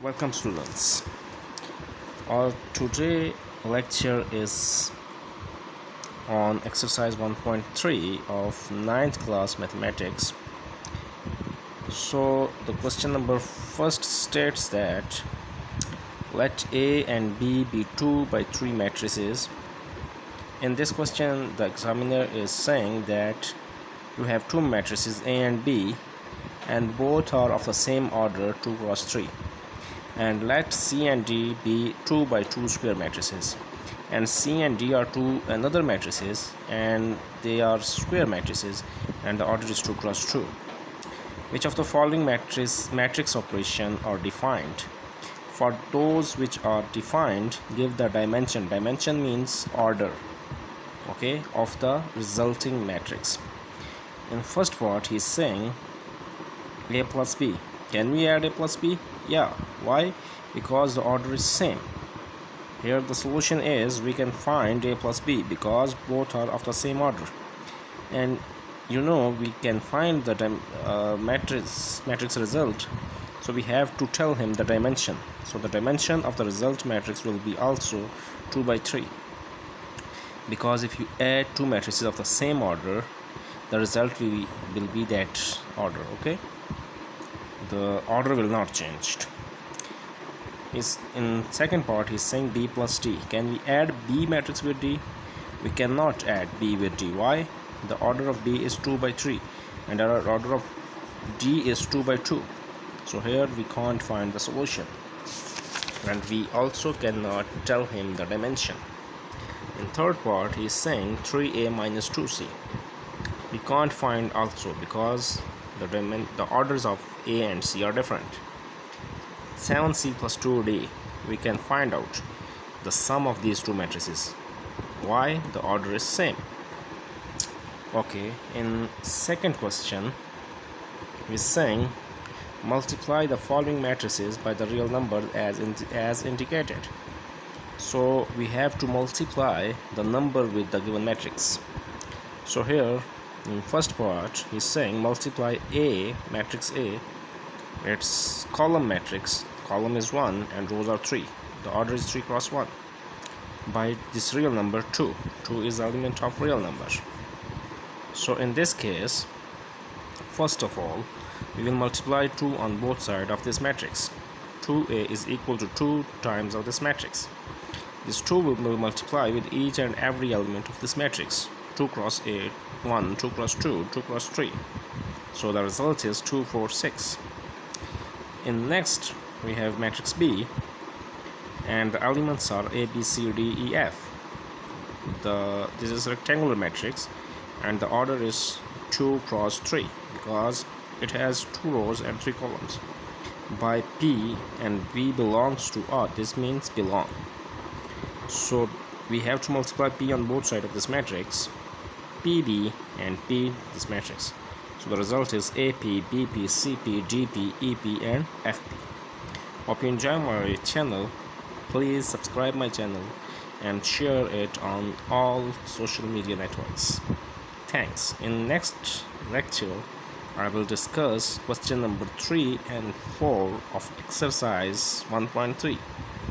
Welcome students. Our today lecture is on exercise 1.3 of ninth class mathematics. So the question number first states that let A and B be 2 by 3 matrices. In this question the examiner is saying that you have two matrices A and B and both are of the same order 2 cross 3. And let C and D be 2 by 2 square matrices, and C and D are two another matrices and they are square matrices and the order is 2 cross 2. Which of the following matrix operation are defined? For those which are defined, give the dimension. Dimension means order, okay, of the resulting matrix. In first part he is saying A plus B. Can we add A plus B? Yeah. Why? Because the order is same. Here the solution is we can find A plus B because both are of the same order. And we can find the matrix result. So we have to tell him the dimension. So the dimension of the result matrix will be also 2 by 3. Because if you add two matrices of the same order, the result will be that order, okay? The order will not change. In second part he's saying B plus D. Can we add B matrix with D? We cannot add B with D. Why? The order of B is 2 by 3 and our order of D is 2 by 2. So here we can't find the solution, and we also cannot tell him the dimension. In third part he is saying 3A minus 2C. We can't find also because the orders of A and C are different. 7C plus 2D, we can find out the sum of these two matrices. Why? The order is same. Okay, in second question we is saying multiply the following matrices by the real number as indicated. So we have to multiply the number with the given matrix. So here in first part he's saying multiply A, matrix A, it's column matrix, column is 1 and rows are 3, the order is 3 cross 1, by this real number 2. 2 is the element of real number. So in this case, first of all we will multiply 2 on both sides of this matrix. 2A is equal to 2 times of this matrix. This 2 will multiply with each and every element of this matrix. 2 cross 8, 1, 2 cross 2, 2 cross 3. So the result is 2, 4, 6. In next we have matrix B and the elements are A, B, C, D, E, F. This is a rectangular matrix and the order is 2 cross 3 because it has 2 rows and 3 columns. By P and B belongs to R, this means belong. So we have to multiply P on both sides of this matrix, PB and P this matrix. So the result is AP, BP, CP, GP, EP and FP. Hope you enjoy my channel. Please subscribe my channel and share it on all social media networks. Thanks. In next lecture I will discuss question number 3 and 4 of exercise 1.3.